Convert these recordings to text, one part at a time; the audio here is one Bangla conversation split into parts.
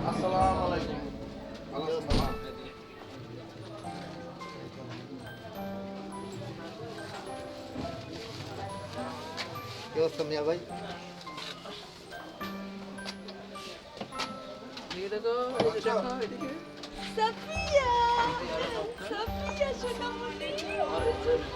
আসসালামু আলাইকুম। কি অবস্থা মিয়া ভাই? সাফিয়া সাফিয়া সোনামণি ভালো থাকবে।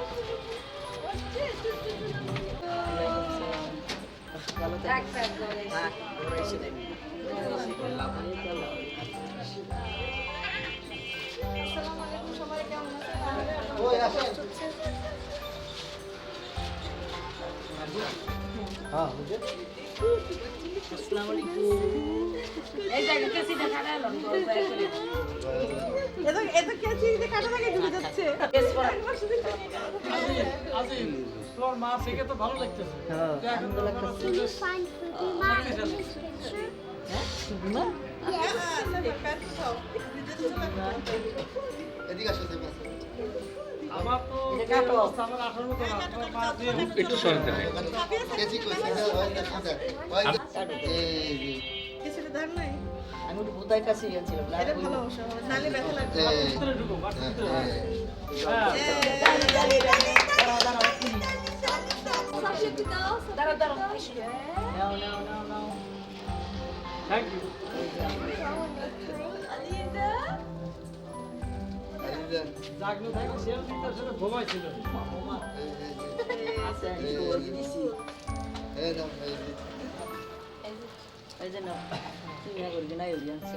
আসসালামু আলাইকুম, সবাই কেমন আছেন? ওই আসেন। হ্যাঁ বুঝে আসসালামু আলাইকুম। এই জায়গা কেসি দেখা গেল এত কেসি দিয়ে কাটা লাগে ঢুকে যাচ্ছে। কেস পড়া আজিম তোমার মা থেকে তো ভালো লাগতেছে। হ্যাঁ এখন তো লাগতেছে এদিকে আসো তুমি। আমার তো আমার 18 মতো না, তোমার মা দিয়ে একটু সরে দেবে। কেজি কইছে না হয় না সাদা ওই এই কিছুটা ধার নাই আমি একটু ভূতার কাছে গেছিলাম এটা ভালো অবশ্য নালে ব্যথা লাগবে। ভিতরে ঢুকো, বাড়ির ভিতরে। হ্যাঁ। দাঁড়াও দাঁড়াও নাও নাও নাও নাও থ্যাংক ইউ। আলিদা জাগলো থাকে শেয়ার ভিতরে সেটা ঘুমাইছিল। আচ্ছা একটু বলে দিছি এই নাও এই যে নাও তুমি না করবি না ইউরি আছে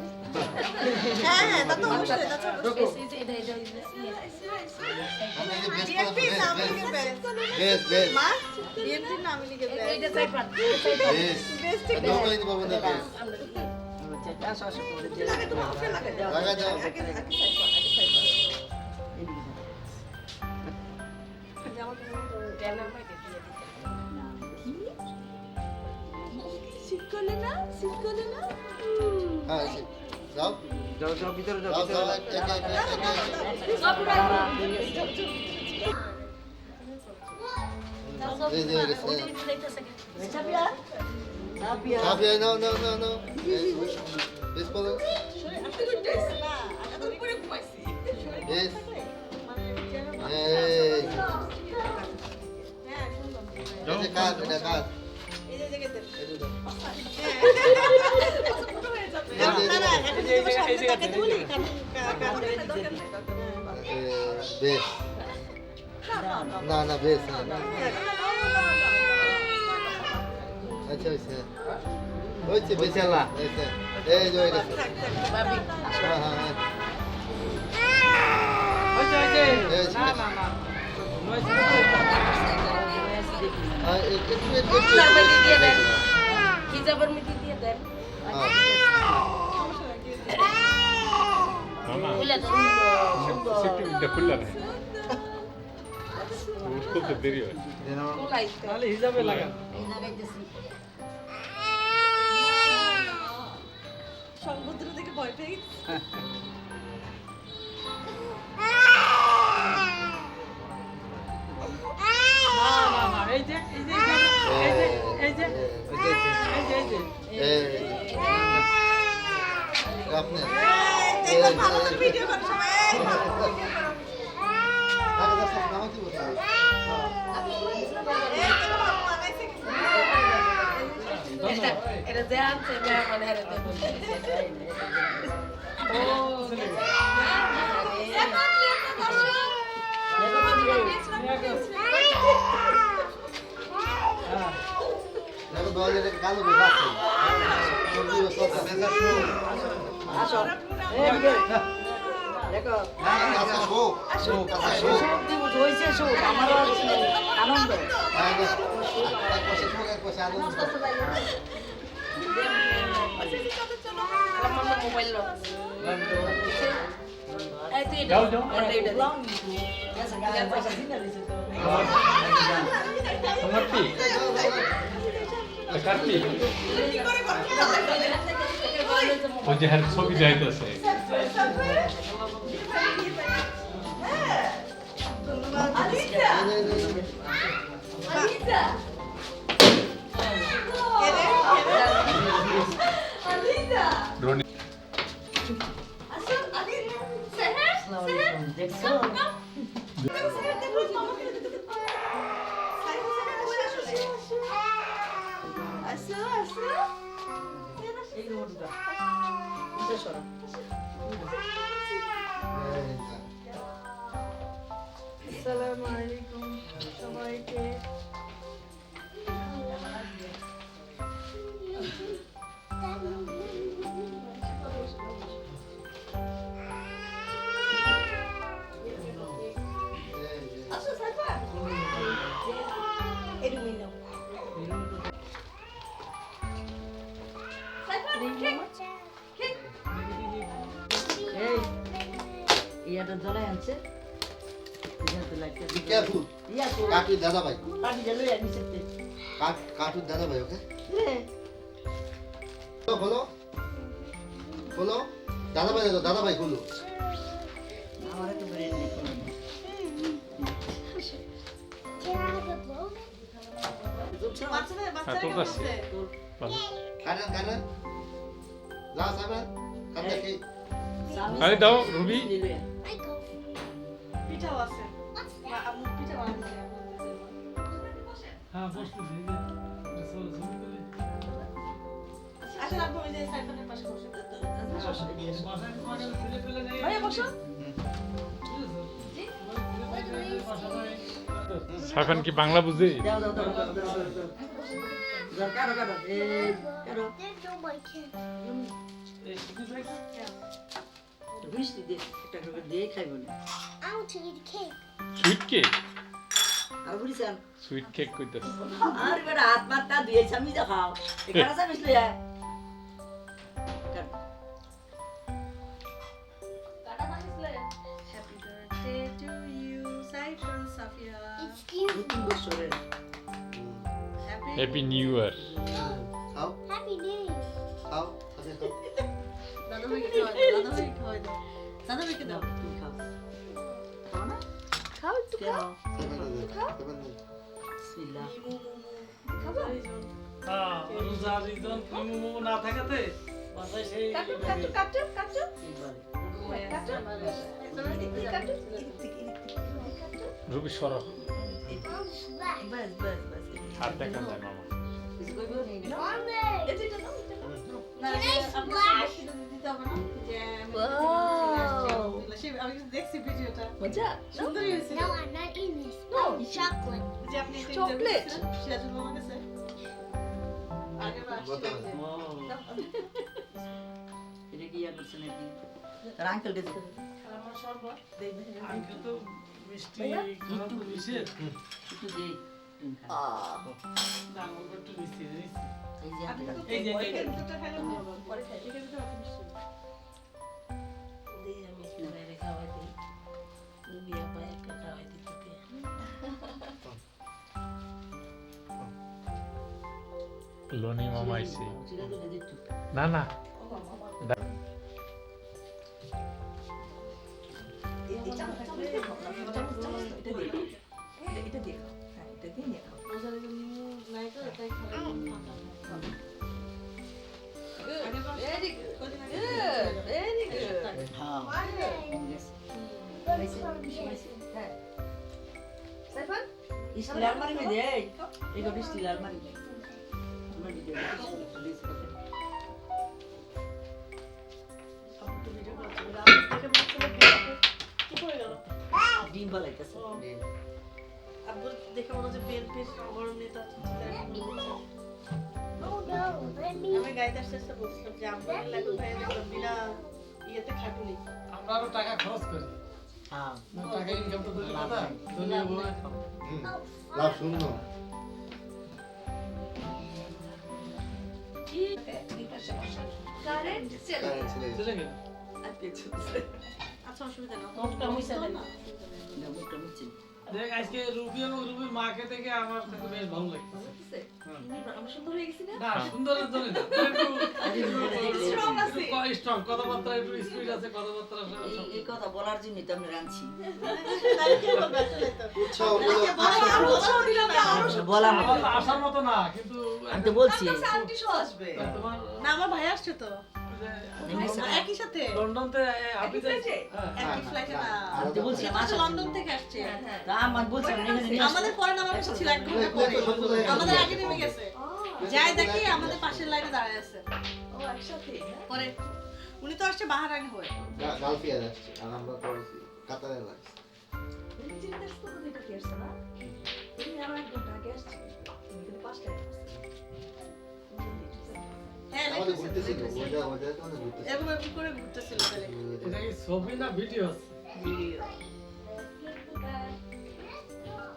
হ্যাঁ হ্যাঁ তা তো অবশ্যই তা তো আমি যে বেশ করব বেশ বেশ মা বিএনপি না আমি লিখে দেই এইটা সাইড পার্ট বেশ বেশ ঠিক লোক কই দিব না বেশ আচ্ছা টাস আসো করে দে লাগে তো ওকে লাগে দাও লাগা দাও আগে সাইড পার্ট আগে সাইড পার্ট জামা কাপড় ট্যানার মাইকে দিয়ে দিতে শিখলে না হ্যাঁ এসে যাও যাও যাও ভিতরে যাও যাও ভিতরে যাও এই যে গেছে সাবিয়া সাবিয়া সাবিয়া নাও নাও নাও নাও বেশ বলো বেশ এই এই যে কাজ এটা কাজ এই যে দাও। বেশ না না বেশ না আচ্ছা হয়েছে হয়েছে বেশ হয়েছে না? হয়েছে এই যে হয়ে গেছে হ্যাঁ হ্যাঁ হ্যাঁ হইছে হইছে। এই যে। না না না হইছে। আর একটু হিজাবের মিটি দিয়ে দেন মামা খুলে দেন সিস্টেমটা খুললা না খুলতে দেরি হয় খুলাইতে তাহলে হিসাবে লাগান। সমুদ্র থেকে ভয় পেয়ে গেছি না না না এই যে এই যে এই যে এই যে আপনি দেখো ভালো করে ভিডিও করো সবাই এটা যে আনছে মেহমান হেরে দেবো ও আসো এই দিকে দেখো সব দিব হইছে সব আমারও আনন্দ মোবাইল লো এই তুই যাও যাও এটা লং পয়সা দিন দিছে তো তোমার কি কাটলি ওই যে হ্যাঁ ছবি যাইতেছে ধন্যবাদ এই রোডটা শেষ করো আসসালামু আলাইকুম সবাইকে ইয়াটা জ্বলাই আনছে Be careful. ইয়া তো কাটু দাদা ভাই পানি জ্বলাই আনছে কাটু দাদা ভাই ওকে খোলো খোলো দাদা ভাই খোলো আমার তো ব্রেন নেই হ্যাঁ তুলতেছি ভালো কারেন লাও সাইমন কাম দেখি আরে দাও রুবি পিঠাও আছে আম্মু পিঠা বানাচ্ছে হ্যাঁ বসতেছি আসলে আব্বু ওই যে সাইফানের পাশে বসে ভাইয়া ভাইয়া বসো সাফান কি বাংলা বুঝে দাও দাও দাও দাও কারো কারো কারো মিষ্টি দিয়ে একটা করে দিয়ে খাইব না I want to eat a cake. Sweet cake আর বুঝছেন সুইট কেক কইতাছে আর বেটা হাত মারটা দিয়ে সামি যা খাও এখানে সামিস লইয়া কাটা মাসলে happy birthday to you Saifan Safia Excuse me. নতুন বছরে হ্যাপি নিউ ইয়ার খাও Happy New Year. খাও আচ্ছা খাও দাদা ভাইকে খাওয়াই দাও দাদা ভাইকে দাও তুমি খাও খাও না খাও একটু খাও সাইমন বিসমিল্লাহ খাবো হ্যাঁ রোজা রিজন মোমো না থাকাতে বাসায় সেই কাটু কাটু কাটু কাটু এইবারে কাটু কাটু রুবি সর Mom's back. বাস বাস বাস হাত দেখা যায় মামা কিছু কইবো নি না Mommy. এটা দাও না Can I আপনার splash? দিতে হবে না যে আমি দেখছি ভিডিওটা মজা সুন্দরই হয়েছিল No, I'm not eating this. No, chocolate. যে আপনি এটা Chocolate? সিরাজুল মামা কাছে আগে বার এটা কি ইয়া করছে নাকি তার আঙ্কেল কে দেখো আমার শরবত দেই আঙ্কেল তো মিষ্টি খারাপ বিষে একটু দেই না ও একটু মিষ্টি এই যে আপনি হাতে তো এই যে, পরে এই যে। খাই, দুটো খাইলে ভালো। পরে খাই, ঠিক আছে তো আপনি শুনুন। দেই আমি বাইরে খাওয়াই দিই তুমি আপা একটা খাওয়াই দিতে লোনি মামা আইছে সেটা তো দিতে না না এটা দিয়ে হ্যাঁ এটা দিয়ে নিয়ে খাও রোজার জন্য নাই তো, তাই খাওয়াই দিই। আগে বার- ভেরি গুড কদিন আগে ভেরি গুড হ্যাঁ হ্যাঁ সাইফান, স্টিল আলমারি में दे एक और स्टील आलमारी में आलमारी दे प्लीज আপনি তো ভিডিও করছেন। আপনি দেখে মনে হচ্ছিল কি করে গেল? ডিম বালাইতেছে আব্বু দেখে মনে হচ্ছে বিএনপির গরম নেতা Oh no, let me. আমি গাইতে আসতে আসতে বলছিলাম যে আব্বু লাগু ভাই দেখলাম বিনা ইয়েতে খাটুনি আমরা আরো টাকা খরচ করি হ্যাঁ টাকা ইনকাম তো দূরের কথা দুনিয়া বড় খাবো লাভ শূন্য কারেন্ট চলে চলে গেল আচ্ছা অসুবিধা না মুখটা মুছে দেন না না মুখটা মুছে দেখ আজকে রুবি এবং রুবির মাকে দেখে আমার কাছে বেশ ভালো লাগছে আমরা সুন্দর হয়ে গেছি না না সুন্দরের জন্য না স্ট্রং আছে একটু স্ট্রং কথাবার্তা একটু স্পিড আছে কথাবার্তা এই কথা বলার জন্যই তো আমি রাঁধছি তাই কি বলবো আসলে তো উৎসাহ আরো উৎসাহ দিলাম না আরো বলার মতো আসার মতো না কিন্তু আমি তো বলছি আন্টি শো আসবে তোমার না আমার ভাই আসছে তো একই সাথে লন্ডন তে হাফিজ আছে একই ফ্লাইটে না আমি তো বলছি আসলে লন্ডন থেকে আসছে তা আমার বলছি আমি এখানে নিয়ে আমাদের পরে নামার কথা ছিল এক ঘন্টা পরে আমাদের আগে নেমে গেছে যাই দেখি আমাদের পাশের লাইনে দাঁড়ায় আছে ও একসাথে পরে উনি তো আসছে বাহারানি হয়ে গালফিয়া যাচ্ছে আর আমরা পড়ছি কাতারে লাগছে চিন্তাস তো দেখে কি আসছে না তুমি আমার একদম ঢাকে আসছে কিন্তু 5টায় হ্যাঁ আমাদের ঘুরতেছিল ওটা তো আমাদের ঘুরতেছিল এরকম এরকম করে ঘুরতেছিল তাহলে এটা কি ছবি না ভিডিও ভিডিও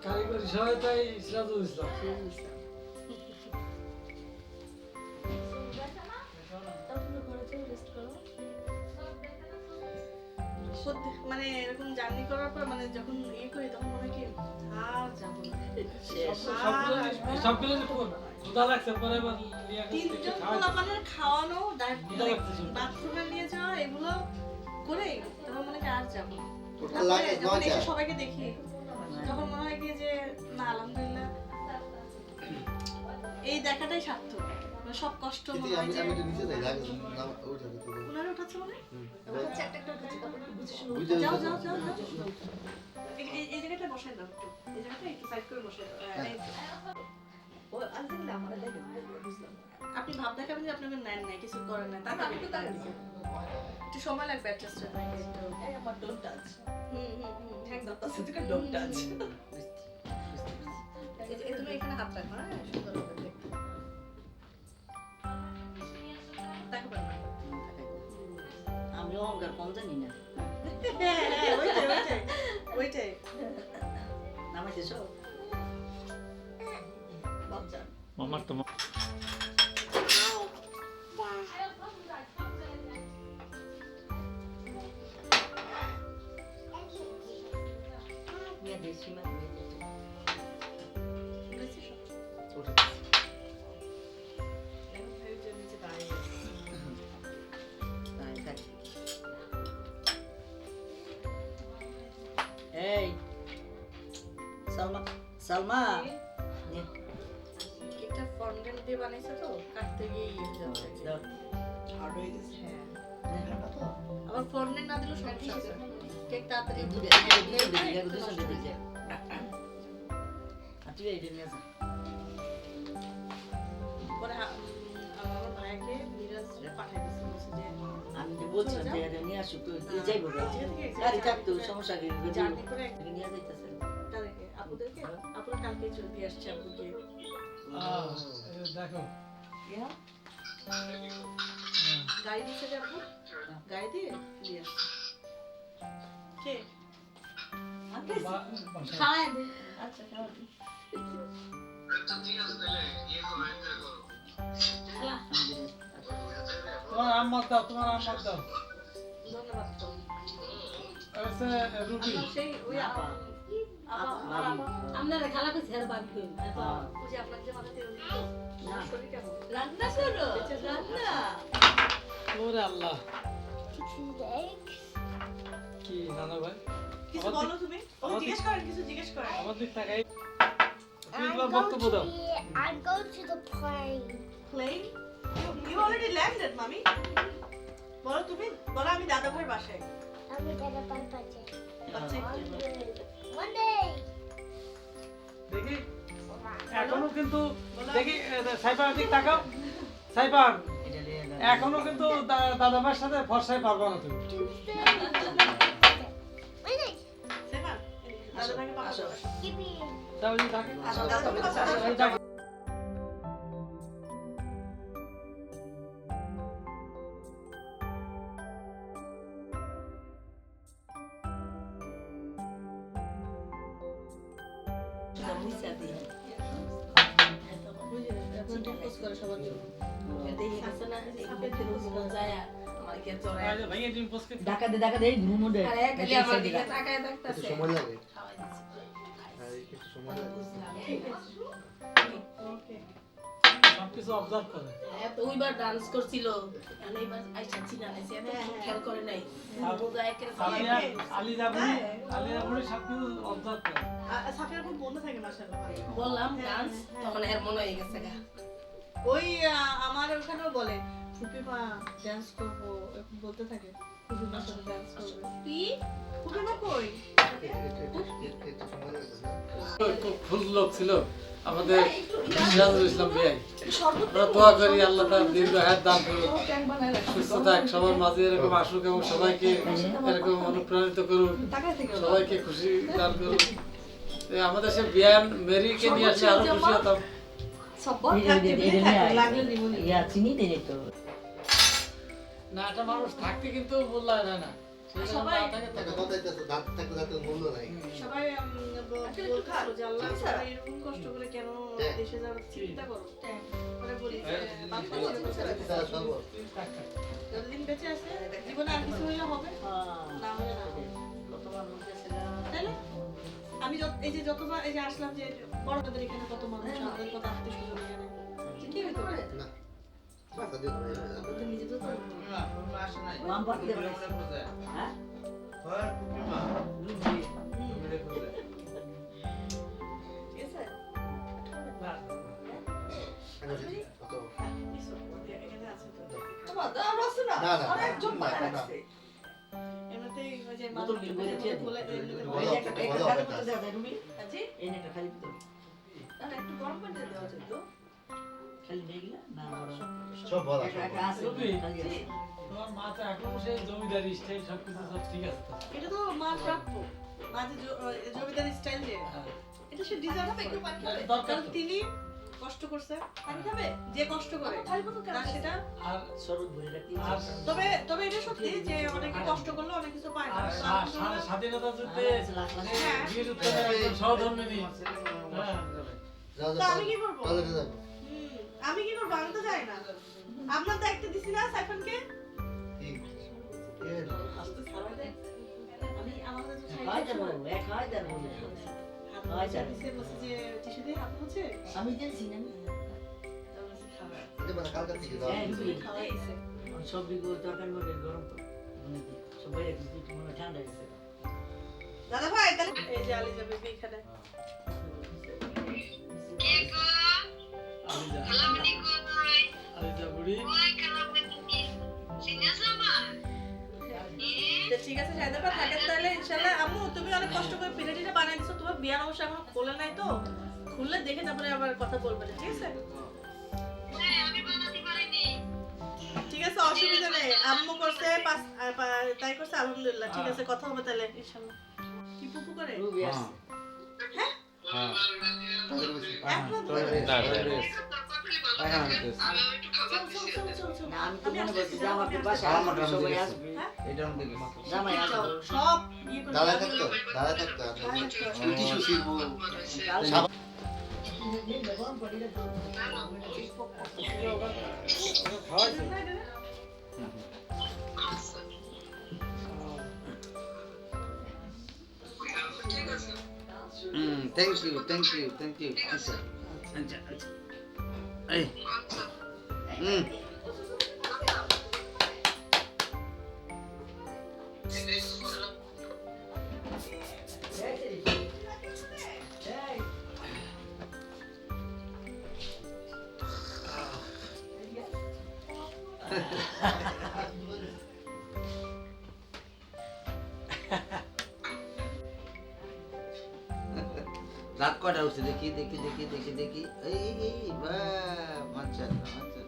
কারিগরি সহায়তায় সিরাজুল ইসলাম সত্যি মানে এরকম জার্নি করার পর মানে যখন ইয়ে করি তখন মনে হয় কি আর যাবো না সবগুলো যে ক্ষুধা লাগছে পরে আবার লিয়া করতে তিনজন খাওয়া পোলাপানের খাওয়ানো ক্ষুধা লাগছে বাথরুমে নিয়ে যাওয়া এগুলো করে তখন মনে হয় আর যাবো না। ওটা তারপরে লাগে যখন নয়টা এসে সবাইকে দেখি তখন মনে হয় কি যে না আলহামদুলিল্লাহ এই দেখাটাই সার্থক মানে সব কষ্ট কিন্তু মনে হয় আমি যে আমি তো নিচে যাই লাগে না ওটা তো উনারে উঠাচ্ছে মানে বুঝে যাও যাও যাও যাও এই জায়গাটা বসাই দাও একটু এই জায়গাটা একটু সাইড করে বসাই দাও এই তো। ও আলহামদুলিল্লাহ আমরা দেখে বুঝলাম আপনি ভাব দেখাবেন যে আপনাকে নেন নাই কিছু করেন না তারপর আমি তো তাই দিছি একটু সময় লাগবে অ্যাডজাস্ট হতে একটু এই আমার ডোন্ট টাচ একদম তার সাথে ডোন্ট টাচ তুমি এখানে হাত রাখো হ্যাঁ সুন্দর হবে দেখতে দেখো না আমি অহংকার কম জানি না ওইটাই নামাইতেছ বাচ্চা মামা তোমার মেয়ে দেশি মা এই সালমা সালমা এটা ফন্ডেন্ট দিয়ে বানাইছে তো কাটতে গিয়ে ইয়ে হয়ে যাচ্ছে দাও হার্ড হয়ে গেছে হ্যাঁ তো আবার ফন্ডেন্ট না দিলেও সমস্যা আছে কেক তাড়াতাড়ি দুধে নিয়ে দিই এক দুশো দিতে যা তুই এই নিয়ে যা পরে আমার ভাইকে মিরাজে পাঠিয়ে দিয়েছে বলছে যে আমি তো বলছিলাম যে এটা নিয়ে আসো তুই যাইবো গাড়ি থাকতো সমস্যা কি জার্নি করে নিয়ে যাইতেছে তাদেরকে আপুদেরকে আপুরা কালকে চলে দিয়ে আসছে আপুকে দেখো গাড়ি দিচ্ছে যে আপু গাড়ি দিয়ে দিয়ে আসছে কে খাওয়াই দে আচ্ছা খাওয়া তোমার আম্মার দাও ধন্যবাদ তো এসে রুবি সেই ওই আপনারা খালা কইছে আর বাদ কই ওই যে আপনার যে মাথাতে শরীর কেমন রান্না করো রান্না ওরে আল্লাহ কি নানা ভাই কিছু বলো তুমি ও জিজ্ঞেস করেন আমার দিক তাকাই তুমি তোমার বক্তব্য দাও I'd go to the plane. plane you already landed mommy বলো তুমি বলো আমি দাদা ভাইয়ের বাসায় I'm gonna buy budget. বাচ্চা One day. দেখি এখনো কিন্তু দেখি সাইফার দিক তাকাও সাইফার এটা নিয়ে এখনো কিন্তু দাদা ভাইয়ের সাথে ফর্সাই পারবা না তুমি Tuesday. Wait. সেমা দাদা ভাইকে পাঠাও Give me. তাও যদি থাকে দাদা ভাইকে পাঠাও এই থাকে। মুইসা দিয়ে পোস্ট করে সবার জন্য দেখি আছে না সাপের রোজ যায় আমার কে চড়ায় আরে ভাই তুমি পোস্ট ঢাকা দে ঘুমো দে আরে খালি আমার দিকে তাকায় একটু দেখতাছে সময় লাগে খাওয়াই দিছি আর একটু সময় লাগে ওকে সবকিছু অবজার্ভ করে এত ওইবার ডান্স করছিল আর এইবার আইসা চিনা নাইছে এত খেয়াল করে নাই বোঝা একের সামিয়া আলী জাবুরি সবকিছু অবজার্ভ করে সাফের খুব বন্ধ থাকে মাশাআল্লাহ বললাম ডান্স তখন এর মনে হয়ে গেছে গা ওই আমার ওখানেও বলে ফুপি মা ডান্স করবো এরকম বলতে থাকে, ফুপি মার সাথে ডান্স করবে। কি ফুপি মা কই? খুব ফুল লোক ছিল আমাদের সিরাজুল ইসলাম ভাই। আমরা দোয়া করি আল্লাহ তার দীর্ঘ হায়াত দান করুক, সুস্থ থাক, সবার মাঝে এরকম আসুক এবং সবাইকে এরকম অনুপ্রাণিত করুক, সবাইকে খুশি দান করুক। তো আমাদের সে বিয়ান মেরিকে নিয়ে আসলে আরো খুশি হতাম। চিনি দিলে তো না একটা মানুষ থাকতে কিন্তু মূল্যায়ন হয় না, সবাই একটা কথা হইতেছে, দাঁত থাকতে দাঁতের মূল্য নাই। সবাই বলছিল যে আল্লাহ সবাই এরকম কষ্ট করে কেন দেশে যাওয়ার চিন্তা করো। পরে বলি যে বাচ্চা তারা সব যতদিন বেঁচে আছে জীবনে আর কিছু হইলে হবে, না হলে না হবে। কত মানুষ গেছে তাই না? আমি এই যে যতবার এই যে আসলাম যে বড়দের এখানে কত মানুষ, আমাদের কত আত্মীয় স্বজন এখানে, কি হইতে পারে? না মাথা দিয়ে ধরে আমাদের নিজেদের তো মাম পাতে হ্যাঁ ঠিক আছে? কত এখানে আছে তো। না না না এমনিতেই ওই যে বোতল নিয়ে বলে দিয়ে দিই। বলে এমনিতে বলো। বলে। একটা খালি বোতল দাও রুমি জি? এই একটা খালি বোতল একটু গরম পানি দেওয়া যেত। খালি নিয়ে গেলা না বড় সব বলা একটা আছে খালি আছে তোমার মা তো এখনো সেই জমিদারি স্টাইল সবকিছু সব ঠিক আছে তো? এটা তো মা প্রাপ্য, মা যে জমিদার স্টাইল যে এটা সে ডিজার্ভ হবে, একটু পানি খাবে। কারণ তিনি কষ্ট করছে, পানি খাবে যে কষ্ট করে তার সেটা। আর শরৎ ভরে রাখি আর তবে এটা সত্যি যে অনেকে কষ্ট করলে অনেক কিছু পায় না। আর স্বাধীনতা যুদ্ধে লাখ লাখ হ্যাঁ। বীর উত্তমের একজন সহধর্মিণী। হ্যাঁ। যাও তো আমি কি করবো? কলেজে যাবো আমি কি করবো? আমি তো যাই না। আপনার দায়িত্ব দিছি না সাইফানকে। ঠিক আমি আমাদের তো হয় দেবো এক হয় দেবো হয় যাবে। বলছি যে টিস্যু দিয়ে হাত মুছে আমি জানছি না এটা মানে কালকা থেকে যাও হ্যাঁ রুমি খাওয়াই গেছে। সব বিগো তরকারি মধ্যে গরম তো সবাই একটু মনে ঠান্ডা গেছে দাদা ভাই তাহলে এই যে আলি যাবে এখানে। আলিজা বুড়ি তো ঠিক আছে সাইদাপা থাকেন তাহলে ইনশাআল্লাহ। আম্মু তুমি অনেক কষ্ট করে পিঠাটিটা বানাই দিছো, তোমার বিয়ার অবশ্য এখনো খোলে নাই, তো খুললে দেখে তারপরে আবার কথা বলবে, ঠিক আছে? ঠিক আছে অসুবিধা নেই, আম্মু করছে তাই করছে আলহামদুলিল্লাহ। ঠিক আছে কথা হবে তাহলে ইনশাআল্লাহ। কি পুপু করে? রুবি আসছে হ্যাঁ হ্যাঁ তাদের বলছি এখন তো না না আমি তো মনে করছি যে আমার বাসায় আসবে, সবাই আসবে জামাই আসবে সব ইয়ে করে দাদা থাকতো টিস্যু ছিড়বো থ্যাংক ইউ আচ্ছা আচ্ছা আচ্ছা এই দাঁত কয়টা উঠছে দেখি দেখি দেখি দেখি দেখি এই বা মাশাআল্লাহ মাশাআল্লাহ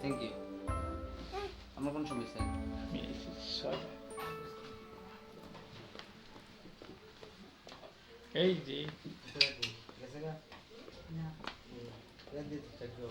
থ্যাংক ইউ আমার কোন সমস্যা নেই এই যে গেছে গা না রেডি থাকো